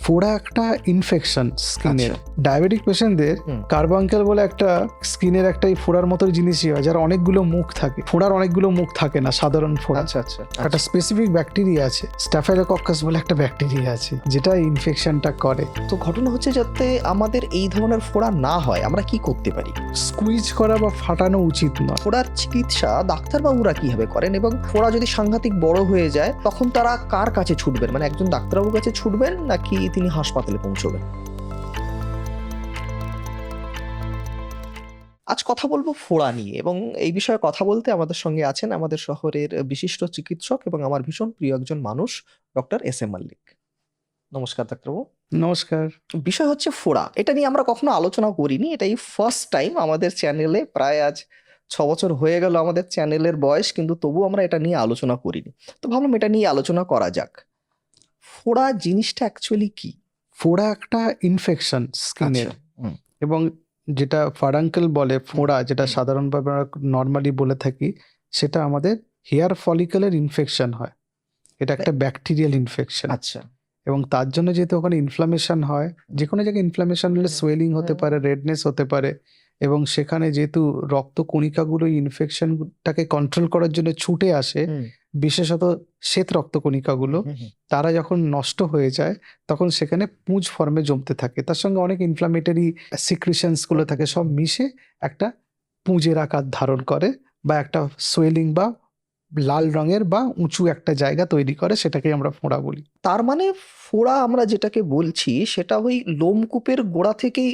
ফোড়া একটা ইনফেকশন স্কিনের। আচ্ছা। ডায়াবেটিক পেশেন্টদের হুম। কার্বাঙ্কেল বলে একটা স্কিনের একটা এই ফোড়ার মতো জিনিসই হয়, যার অনেকগুলো মুখ থাকে। ফোড়ার অনেকগুলো মুখ থাকে না সাধারণ ফোড়া। আচ্ছা আচ্ছা একটা স্পেসিফিক ব্যাকটেরিয়া আছে, স্ট্যাফাইলোকক্কাস বলে একটা ব্যাকটেরিয়া আছে, যেটা ইনফেকশনটা করে। তো ঘটনা হচ্ছে যাতে আমাদের এই ধরনের ফোড়া না হয় আমরা কি করতে পারি? স্কুইজ করা বা ফাটানো উচিত নয়। ফোড়ার চিকিৎসা ডাক্তারবাবুরা কিভাবে করেন এবং ফোড়া যদি সাংঘাতিক বড় হয়ে যায় তখন তারা কার কাছে ছুটবেন, মানে একজন ডাক্তারবাবুর কাছে ছুটবেন নাকি তিনি হাসপাতালে পৌঁছবেন? আজ কথা বলবো ফোড়া নিয়ে এবং এই বিষয়ে কথা বলতে আমাদের সঙ্গে আছেন আমাদের শহরের বিশিষ্ট চিকিৎসক এবং আমার ভীষণ প্রিয় একজন মানুষ, ডক্টর এস এম মল্লিক। নমস্কার ডাক্তারবাবু। নমস্কার। বিষয় হচ্ছে ফোড়া, এটা নিয়ে আমরা কখনো আলোচনা করিনি, এটাই ফার্স্ট টাইম আমাদের চ্যানেলে। প্রায় আজ 6 বছর হয়ে গেল আমাদের চ্যানেলের বয়স, কিন্তু তবু আমরা এটা নিয়ে আলোচনা করিনি। তো ভাবলাম এটা নিয়ে আলোচনা করা যাক। ফোড়া জিনিসটা অ্যাকচুয়ালি কি? ফোড়া একটা ইনফেকশন স্কিনের, আচ্ছা, হুম, এবং যেটা ফারাঙ্কেল বলে ফোড়া, যেটা হুম। সাধারণভাবে আমরা নর্মালি বলে থাকি, সেটা আমাদের হেয়ার ফলিকলের ইনফেকশন হয়। এটা একটা ব্যাকটেরিয়াল ইনফেকশন, আচ্ছা, এবং তার জন্য যেহেতু ওখানে ইনফ্লামেশন হয়, যে কোনো জায়গায় ইনফ্লামেশন হলে সোয়েলিং হতে পারে, রেডনেস হতে পারে, এবং সেখানে যেহেতু রক্ত কণিকাগুলো এই ইনফেকশনটাকে কন্ট্রোল করার জন্য ছুটে আসে, হুম, বিশেষত শ্বেত রক্ত কণিকাগুলো, হুম, হুম, তারা যখন নষ্ট হয়ে যায় তখন সেখানে পুঁজ ফর্মে জমতে থাকে, তার সঙ্গে অনেক ইনফ্লামেটরি সিক্রিশনসগুলো থাকে, সব মিশে একটা পুঁজের আকার ধারণ করে, বা একটা সোয়েলিং বা লাল রঙের বা উঁচু একটা জায়গা তৈরি করে, সেটাকে আমরা ফোঁড়া বলি। তার মানে ফোড়া আমরা যেটাকে বলছি সেটা ওই লোমকূপের গোড়া থেকেই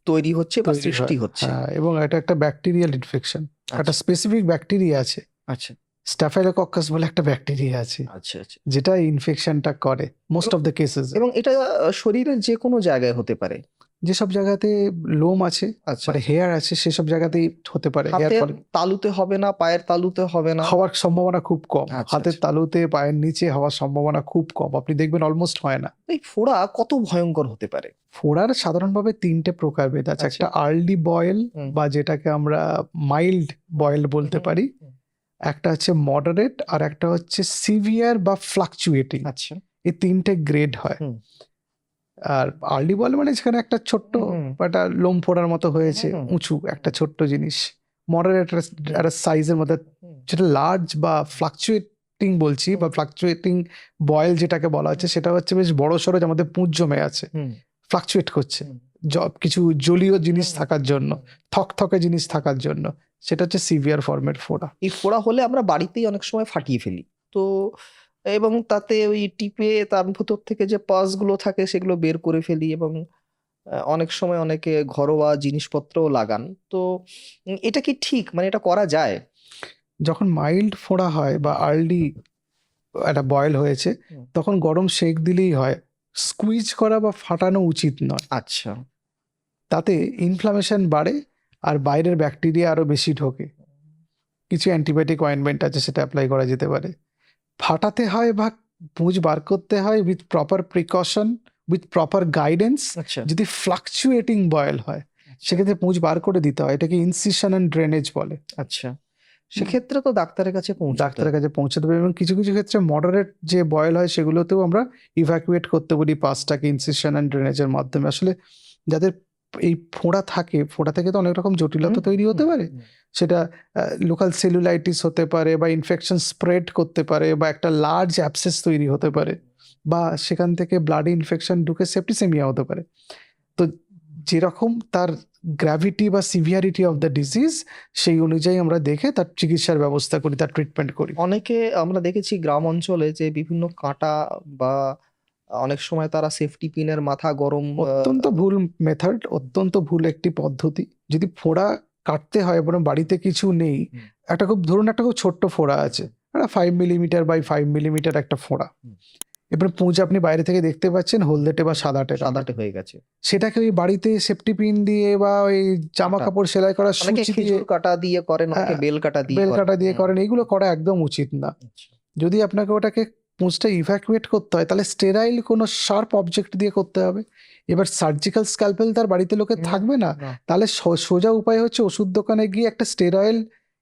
তৈরি হচ্ছে বা তৈরি সৃষ্টি হয়, হচ্ছে। হ্যাঁ, এবং এটা একটা ব্যাকটেরিয়াল ইনফেকশন। একটা আচ্ছা, স্পেসিফিক ব্যাকটেরিয়া আছে, আচ্ছা, স্ট্যাফাইলোকক্কাস বলে একটা ব্যাকটেরিয়া আছে, আচ্ছা, আচ্ছা। যেটা ইনফেকশনটা করে মোস্ট অফ দ্য কেসেস। এবং এটা শরীরের যে কোনো জায়গায় হতে পারে। যেসব জায়গাতে লোম আছে, আচ্ছা, মানে হেয়ার আছে, সেসব জায়গাতেই হতে পারে। হেয়ার হাতের ফল তালুতে হবে না, পায়ের তালুতে হবে না? হওয়ার সম্ভাবনা খুব কম। আচ্ছা, হাতের আচ্ছা। তালুতে, পায়ের নিচে হওয়ার সম্ভাবনা খুব কম, আপনি দেখবেন অলমোস্ট হয় না। এই ফোড়া কত ভয়ঙ্কর হতে পারে? ফোড়ার সাধারণভাবে 3টে প্রকারভেদ আছে। আচ্ছা। একটা আর্লি বয়েল, হুম, বা যেটাকে আমরা মাইল্ড বয়েল বলতে হুম, পারি। হুম। একটা হচ্ছে মডারেট, আর একটা হচ্ছে সিভিয়ার বা ফ্লাকচুয়েটিং। আচ্ছা। এই 3টে গ্রেড হয়। হুম, আর আর্লি বয়েল মানে যেখানে একটা ছোট্ট হুম, বা একটা লোম ফোড়ার মতো হয়েছে, হুম, উঁচু একটা ছোট্ট জিনিস। মডারেট একটা সাইজের মধ্যে, হুম, যেটা লার্জ বা ফ্লাকচুয়েটিং বলছি, বা ফ্লাকচুয়েটিং বয়েল যেটাকে বলা হচ্ছে, সেটা হচ্ছে বেশ বড় সড়ো, যে আমাদের পুঁজ জমে আছে, হুম, ফ্লাকচুয়েট করছে হুম। কিছু জলীয় জিনিস হুম, থাকার জন্য, থকথকে জিনিস থাকার জন্য, সেটা হচ্ছে সিভিয়ার ফর্মের ফোড়া। এই ফোড়া হলে আমরা বাড়িতেই অনেক সময় ফাটিয়ে ফেলি। তো এবং তাতে ওই টিপে তার ভেতর থেকে যে পাস গুলো থাকে সেগুলো বের করে ফেলি এবং অনেক সময় অনেকে ঘরোয়া জিনিসপত্রও লাগান। তো এটা কি ঠিক? মানে এটা করা যায়? যখন মাইল্ড ফোড়া হয় বা আর্লি একটা বয়েল হয়েছে, হুম। তখন গরম সেক দিলেই হয়। স্কুইজ করা বা ফাটানো উচিত নয়। আচ্ছা। তাতে ইনফ্লামেশন বাড়ে, আর বাইরের ব্যাকটেরিয়া আরো বেশি ঢোকে। কিছু অ্যান্টিবায়োটিক অয়েনমেন্ট আছে, সেটা অ্যাপ্লাই করা যেতে পারে। ফাটাতে হয় বা পুঁজ বার করতে হয় with proper precaution, with proper guidance. আচ্ছা। যদি ফ্লাকচুয়েটিং বয়েল হয়, আচ্ছা। সেক্ষেত্রে পুঁজ বার করে দিতে হয়। এটাকে ইনসিশন অ্যান্ড ড্রেনেজ বলে। আচ্ছা। সেক্ষেত্রে তো ডাক্তারের কাছে পৌঁছতে ডাক্তারের কাছে পৌঁছে দেবে, এবং কিছু কিছু ক্ষেত্রে মডারেট যে বয়েল হয় সেগুলোতেও আমরা ইভ্যাকুয়েট করতে বলি পাসটাকে ইনসিশন অ্যান্ড ড্রেনেজের মাধ্যমে। আসলে যাদের এই ফোঁড়া থাকে, ফোঁড়া থেকে তো অনেক রকম জটিলতা তৈরি হতে পারে। সেটা লোকাল সেলুলাইটিস হতে পারে, বা ইনফেকশন স্প্রেড করতে পারে, বা একটা লার্জ অ্যাবসেস তৈরি হতে পারে, বা সেখান থেকে ব্লাডে ইনফেকশন ঢুকে সেপ্টিসেমিয়া হতে পারে। তো যেরকম তার গ্র্যাভিটি বা সিভিয়ারিটি অফ দ্য ডিজিজ, সেই অনুযায়ী আমরা দেখে তার চিকিৎসার ব্যবস্থা করি, তার ট্রিটমেন্ট করি। অনেকে আমরা দেখেছি গ্রাম অঞ্চলে যে বিভিন্ন কাঁটা বা অনেক সময় তারা সেফটি পিনের মাথা গরম অত্যন্ত ভুল মেথড, অত্যন্ত ভুল একটি পদ্ধতি। যদি ফোড়া কাটতে হয় এবং বাড়িতে কিছু নেই, হুম। একটা খুব ধরুন একটা খুব ছোট্ট ফোড়া আছে, একটা 5 মিলিমিটার বাই 5 মিলিমিটার একটা ফোড়া। হুম। এবার পুঁজ আপনি বাইরে থেকে দেখতে পাচ্ছেন হলদেটে বা সাদাটে রঙের। সাদাটে হয়ে গেছে। সেটাকে ওই বাড়িতে সেফটি পিন দিয়ে বা ওই জামা কাটা। কাপড় সেলাই করা অনেকে সূচি দিয়ে, খেজুর কাটা দিয়ে করেন, অনেকে বেল কাটা দিয়ে বেল করেন। কাটা দিয়ে করেন, এইগুলো করা একদম উচিত না। আচ্ছা। যদি আপনাকে ওটাকে পুঁজটা ইভ্যাকুয়েট করতে হয়, তাহলে স্টেরাইল কোনো শার্প অবজেক্ট দিয়ে করতে হবে। এবার সার্জিক্যাল স্ক্যালপেল তার বাড়িতে লোকে থাকবে না, না। তাহলে সোজা উপায় হচ্ছে ওষুধ দোকানে গিয়ে একটা স্টেরাইল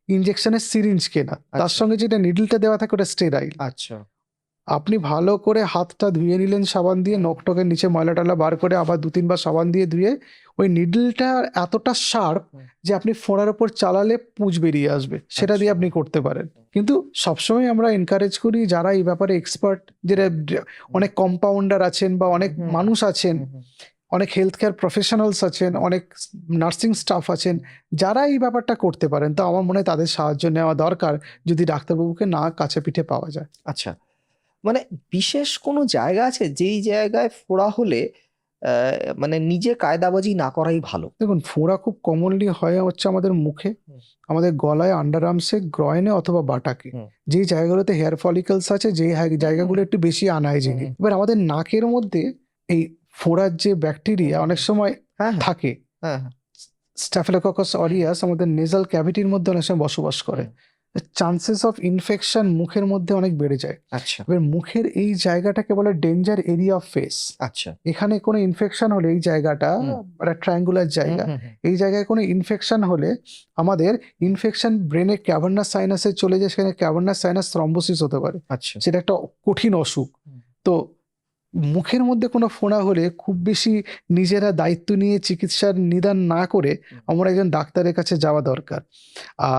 ইনজেকশনের সিরিঞ্জ কেনা, তার আচ্ছা। সঙ্গে যেটা নিডলটা দেওয়া থাকে ওটা স্টেরাইল। আচ্ছা। আপনি ভালো করে হাতটা ধুয়ে নিলেন সাবান দিয়ে, নখটকের নিচে ময়লা টয়লা বার করে আবার 2-3 বার সাবান দিয়ে ধুয়ে, ওই নিডলটা এতটা শার্প যে আপনি ফোঁড়ার উপর চালালে পুঁজ বেরিয়ে আসবে, সেটা দিয়ে আচ্ছা। আপনি করতে পারেন। কিন্তু সবসময় আমরা এনকারেজ করি যারা এই ব্যাপারে এক্সপার্ট, যেটা অনেক কম্পাউন্ডার আছেন বা অনেক মানুষ আছেন, অনেক হেলথ কেয়ার প্রফেশনালস আছেন, অনেক নার্সিং স্টাফ আছেন, যারা এই ব্যাপারটা করতে পারেন, তো আমার মনে হয় তাদের সাহায্য নেওয়া দরকার যদি ডাক্তারবাবুকে না কাছে পিঠে পাওয়া যায়। আচ্ছা, মানে বিশেষ কোনো জায়গা আছে যেই জায়গায় ফোড়া হলে মানে নিজে কায়দাবাজি না করাই ভালো? দেখুন, ফোঁড়া খুব কমনলি হয় হচ্ছে আমাদের মুখে, আমাদের গলায়, আন্ডার আর্মসে, গ্রয়নে অথবা বাটাকে, যেই জায়গাগুলোতে হেয়ার ফলিকলস আছে, যেই জায়গাগুলো একটু বেশি আনহাইজিনিক। এবার আমাদের নাকের মধ্যে এই ফোঁড়ার যে ব্যাকটেরিয়া অনেক সময় হ্যাঁ, থাকে, হ্যাঁ, হ্যাঁ। স্ট্যাফিলোককাস অরিয়াস আমাদের নেজাল ক্যাভিটির মধ্যে অনেক সময় বসবাস করে। চান্সেস অফ ইনফেকশন মুখের মধ্যে অনেক বেড়ে যায়। আচ্ছা, এবার মুখের এই জায়গাটাকে বলে ডেঞ্জার এরিয়া অফ ফেস। আচ্ছা। এখানে কোনো ইনফেকশন হলে এই জায়গাটা একটা ট্রায়াঙ্গুলার জায়গা, এই জায়গায় কোনো ইনফেকশন হলে আমাদের ইনফেকশন ব্রেনে ক্যাভার্নাস সাইনাসে চলে যায়, সেখানে ক্যাভার্নাস সাইনাস থ্রম্বোসিস হতে পারে। আচ্ছা। সেটা একটা কঠিন অসুখ। তো মুখের মধ্যে কোনো ফোঁড়া হলে খুব বেশি নিজেরা দায়িত্ব নিয়ে চিকিৎসার নিদান না করে আমরা একজন ডাক্তারের কাছে যাওয়া দরকার।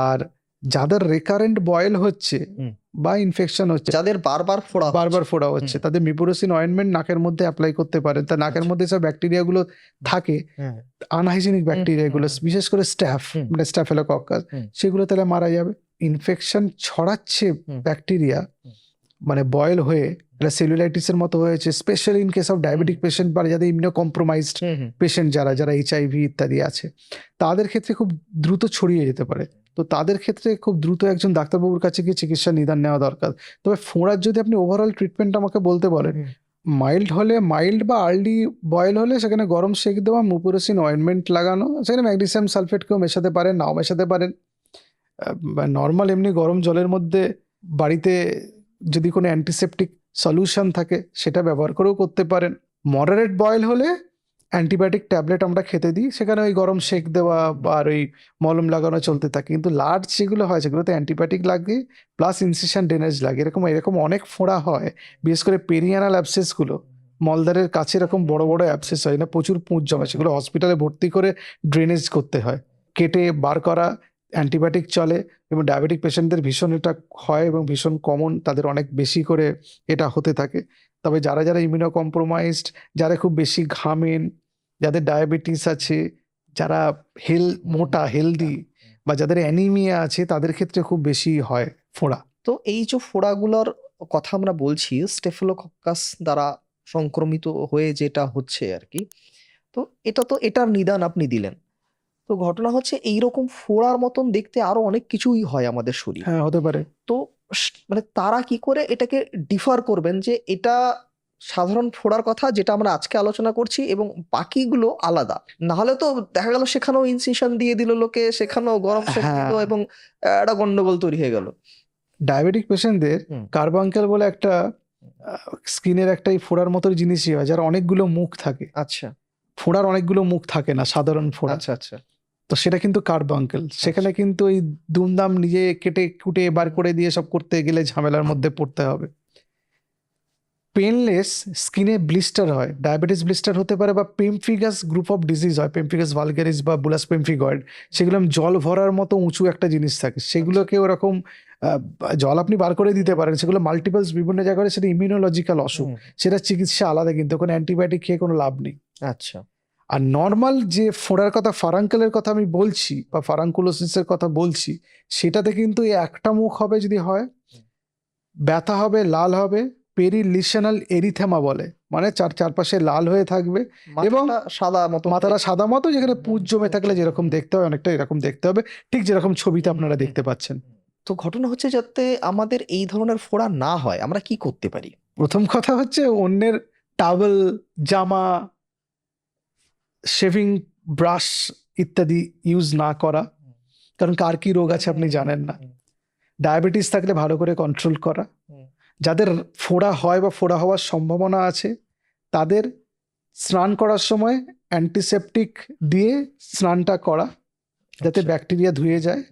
আর যাদের রেকারেন্ট বয়েল হচ্ছে বা ইনফেকশন হচ্ছে, যাদের বারবার ফোড়া বারবার ফোড়া হচ্ছে, তাদের মিপুরোসিন অয়েন্টমেন্ট নাকের মধ্যে অ্যাপ্লাই করতে পারেন। তা নাকের মধ্যে সব ব্যাকটেরিয়াগুলো থাকে, আনহাইজিনিক ব্যাকটেরিয়াগুলো, বিশেষ করে মানে স্ট্যাফিলোকক্কাস, সেগুলো তাহলে মারা যাবে। ইনফেকশন ছড়াচ্ছে ব্যাকটেরিয়া মানে বয়েল হয়ে, এটা সেলুলাইটিসের মতো হয়েছে, specially in case of diabetic patient বা যাদের ইমিউনো কম্প্রোমাইজড পেশেন্ট, যারা এইচআইভি ইত্যাদি আছে, তাদের ক্ষেত্রে খুব দ্রুত ছড়িয়ে যেতে পারে। তো তাদের ক্ষেত্রে খুব দ্রুত একজন ডাক্তারবাবুর কাছে গিয়ে চিকিৎসা নিদান নেওয়া দরকার। তবে ফোঁড়ার যদি আপনি ওভারঅল ট্রিটমেন্ট আমাকে বলতে বলেন, মাইল্ড হলে, মাইল্ড বা আর্লি বয়েল হলে সেখানে গরম সেক দেওয়া, মুপুরোসিন অয়েন্টমেন্ট লাগানো, সেখানে ম্যাগনেসিয়াম সালফেটকেও মেশাতে পারেন, নাও মেশাতে পারেন। নর্মাল এমনি গরম জলের মধ্যে বাড়িতে যদি কোনো অ্যান্টিসেপটিক সলিউশন থাকে সেটা ব্যবহার করেও করতে পারেন। মডারেট বয়েল হলে অ্যান্টিবায়োটিক ট্যাবলেট আমরা খেতে দিই, সেখানে ওই গরম সেক দেওয়া বা আর ওই মলম লাগানো চলতে থাকে। কিন্তু লার্জ যেগুলো হয় সেগুলোতে অ্যান্টিবায়োটিক লাগে, প্লাস ইনসিশন ড্রেনেজ লাগে। এরকম অনেক ফোঁড়া হয়, বিশেষ করে পেরিয়ানাল অ্যাবসেসগুলো, মলদ্বারের কাছে এরকম বড় বড় অ্যাবসেস হয় না, প্রচুর পুঁজ জমে, সেগুলো হসপিটালে ভর্তি করে ড্রেনেজ করতে হয়, কেটে বার করা, অ্যান্টিবায়োটিক চলে। এবং ডায়াবেটিক পেশেন্টদের ভীষণ এটা হয় এবং ভীষণ কমন, তাদের অনেক বেশি করে এটা হতে থাকে। তবে যারা ইমিউনো কম্প্রোমাইজড, যারা খুব বেশি ঘামেন, যাদের ডায়াবেটিস আছে, যারা মোটা হেলদি, বা যাদের অ্যানিমিয়া আছে, তাদের ক্ষেত্রে খুব বেশি হয় ফোঁড়া। তো এই যে ফোড়াগুলোর কথা আমরা বলছি, স্টেফিলোকক্কাস দ্বারা সংক্রমিত হয়ে যেটা হচ্ছে আর কি, তো এটার নিদান আপনি দিলেন। তো ঘটনা হচ্ছে এইরকম ফোড়ার মতন দেখতে আরো অনেক কিছুই হয় আমাদের শরীরে। হ্যাঁ, হতে পারে। তো মানে তারা কি করে এটাকে ডিফার করবেন যে এটা সাধারণ ফোড়ার কথা যেটা আমরা আজকে আলোচনা করছি এবং বাকিগুলো আলাদা? না হলে তো দেখা গেল সেখানেও ইনসিশন দিয়ে দিল লোকে, সেখানেও গরম সেক দিল হ্যাঁ, এবং একটা গন্ডগোল তৈরি হয়ে গেল। ডায়াবেটিক পেশেন্টদের কার্বাঙ্কেল বলে একটা স্কিনের একটা এই ফোড়ার মতো জিনিসই হয়, যার অনেকগুলো মুখ থাকে। আচ্ছা, ফোড়ার অনেকগুলো মুখ থাকে না, সাধারণ ফোড়া। আচ্ছা, আচ্ছা। তো সেটা কিন্তু কার্বাঙ্কেল। সেখানে কিন্তু এই দুমদাম নিজে কেটে কুটে বার করে দিয়ে সব করতে গেলে ঝামেলার মধ্যে পড়তে হবে। পেনলেস স্কিনে ব্লিস্টার হয়, ডায়াবেটিস ব্লিস্টার হতে পারে, বা পেমফিগাস গ্রুপ অফ ডিজিজ হয়, পেমফিগাস ভালগারিস বা বুলাস পেমফিগয়েড। সেগুলো জল ভরার মতো উঁচু একটা জিনিস থাকে, সেগুলোকে ওরকম জল আপনি বার করে দিতে পারেন, সেগুলো মাল্টিপলস বিভিন্ন জায়গায়, সেটা ইমিউনোলজিক্যাল অসুখ, সেটা চিকিৎসা আলাদা, কিন্তু কোনো অ্যান্টিবায়োটিক খেয়ে কোনো লাভ নেই। আচ্ছা, আর নর্মাল যে ফোড়ার কথা, ফারাঙ্কেলের কথা আমি বলছি বা ফারাঙ্কুলোসিসের কথা বলছি, সেটাতে কিন্তু এই একটা মুখ হবে, যদি হয় ব্যথা হবে, লাল হবে, পেরিলিশনাল এরিথেমা বলে, মানে চারপাশে লাল হয়ে থাকবে এবং মাথাটা সাদা মতো, যেখানে পুঁজ জমে থাকলে যেরকম দেখতে হয় অনেকটা এরকম দেখতে হবে, ঠিক যেরকম ছবিতে আপনারা দেখতে পাচ্ছেন। তো ঘটনা হচ্ছে যাতে আমাদের এই ধরনের ফোড়া না হয় আমরা কি করতে পারি? প্রথম কথা হচ্ছে অন্যের টাওয়েল, জামা, শেভিং ব্রাশ ইত্যাদি ইউজ না করা, কারণ কার কি রোগ আছে আপনি জানেন না। ডায়াবেটিস থাকলে ভালো করে কন্ট্রোল করা। যাদের ফোড়া হয় বা ফোড়া হওয়ার সম্ভাবনা আছে, তাদের স্নান করার সময় অ্যান্টিসেপটিক দিয়ে স্নানটা করা, যাতে ব্যাকটেরিয়া ধুয়ে যায়।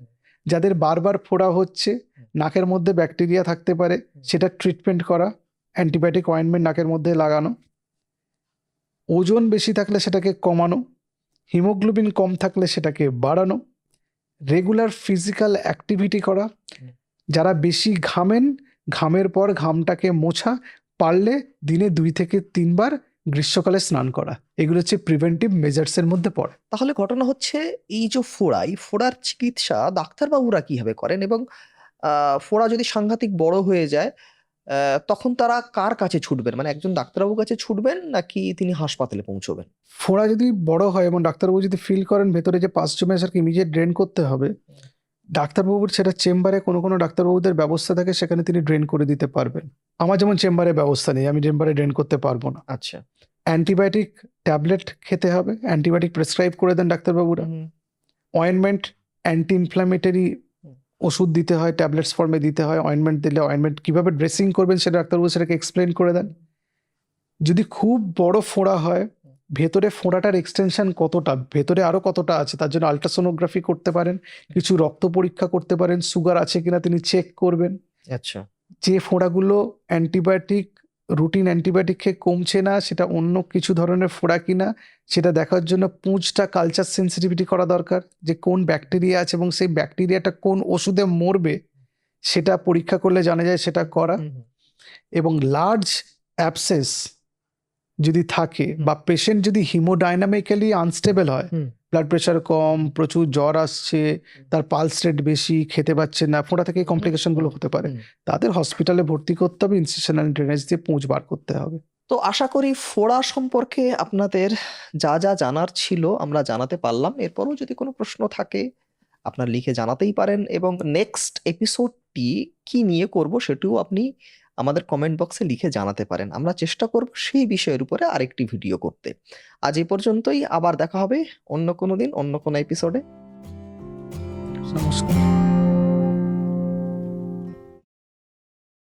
যাদের বারবার ফোড়া হচ্ছে, নাকের মধ্যে ব্যাকটেরিয়া থাকতে পারে, সেটা ট্রিটমেন্ট করা অ্যান্টিবায়োটিক অয়েন্টমেন্ট নাকের মধ্যে লাগানো, ওজন বেশি থাকলে সেটাকে কমানো, হিমোগ্লোবিন কম থাকলে সেটাকে বাড়ানো, রেগুলার ফিজিক্যাল অ্যাক্টিভিটি করা, যারা বেশি ঘামেন ঘামের পর ঘামটাকে মোছা, পারলে দিনে 2 থেকে 3 বার গ্রীষ্মকালে স্নান করা, এগুলো হচ্ছে প্রিভেন্টিভ মেজার্সের মধ্যে পড়ে। তাহলে ঘটনা হচ্ছে এই যে ফোড়া, এই ফোড়ার চিকিৎসা ডাক্তারবাবুরা কিভাবে করেন, এবং ফোড়া যদি সাংঘাতিক বড় হয়ে যায় তখন তারা কার কাছে ছুটবেন, মানে একজন ডাক্তারবাবুর কাছে ছুটবেন নাকি তিনি হাসপাতালে পৌঁছবেন? ফোড়া যদি বড় হয় এবং ডাক্তারবাবু যদি ফিল করেন ভেতরে যে পাস জমে আসাকে ইমিডিয়েট ড্রেন করতে হবে, ডাক্তারবাবুর সেটা চেম্বারে কোনো ডাক্তারবাবুদের ব্যবস্থা থাকে, সেখানে তিনি ড্রেন করে দিতে পারবেন। আমার যেমন চেম্বারে ব্যবস্থা নেই, আমি চেম্বারে ড্রেন করতে পারবো না। আচ্ছা। অ্যান্টিবায়োটিক ট্যাবলেট খেতে হবে, অ্যান্টিবায়োটিক প্রেসক্রাইব করে দেন ডাক্তারবাবুরা। অয়েনমেন্ট, অ্যান্টি ইনফ্ল্যামেটরি ওষুধ দিতে হয়, ট্যাবলেটস ফর্মে দিতে হয়। অয়েনমেন্ট দিলে অয়েনমেন্ট কীভাবে ড্রেসিং করবেন সেটা ডাক্তারবাবু সেটাকে এক্সপ্লেন করে দেন। যদি খুব বড় ফোড়া হয়, ভেতরে ফোড়াটার এক্সটেনশন কতটা, ভেতরে আরও কতটা আছে, তার জন্য আলট্রাসোনোগ্রাফি করতে পারেন, কিছু রক্ত পরীক্ষা করতে পারেন, সুগার আছে কিনা তিনি চেক করবেন। আচ্ছা। যে ফোড়াগুলো অ্যান্টিবায়োটিক, রুটিন অ্যান্টিবায়োটিক খেয়ে কমছে না, সেটা অন্য কিছু ধরনের ফোড়া কিনা সেটা দেখার জন্য পুঁজটা কালচার সেন্সিটিভিটি করা দরকার, যে কোন ব্যাকটেরিয়া আছে এবং সেই ব্যাকটেরিয়াটা কোন ওষুধে মরবে সেটা পরীক্ষা করলে জানা যায়, সেটা করা। এবং লার্জ অ্যাবসেস যদি থাকে বা পেশেন্ট যদি হিমোডাইনামিক্যালি আনস্টেবল হয়, ব্লাড প্রেশার কম, প্রচুর জ্বর আসছে, তার পালস রেট বেশি, খেতে পাচ্ছে না, ফোঁড়া থেকে কমপ্লিকেশনগুলো হতে পারে, তাদের হসপিটালে ভর্তি করতে হবে, ইনসিশন অ্যান্ড ড্রেনেজ দিয়ে পুঁজ বার করতে হবে। তো আশা করি ফোড়া সম্পর্কে আপনাদের যা যা জানার ছিল আমরা জানাতে পারলাম। এরপরও যদি কোনো প্রশ্ন থাকে আপনার লিখে জানাতেই পারেন, এবং নেক্সট এপিসোডটি কি নিয়ে করব সেটিও আপনি আমাদের কমেন্ট বক্সে লিখে জানাতে পারেন। আমরা চেষ্টা করব সেই বিষয়ের উপরে আরেকটি ভিডিও করতে। আজ এই পর্যন্তই, আবার দেখা হবে অন্য কোনো দিন অন্য কোনো এপিসোডে। নমস্কার।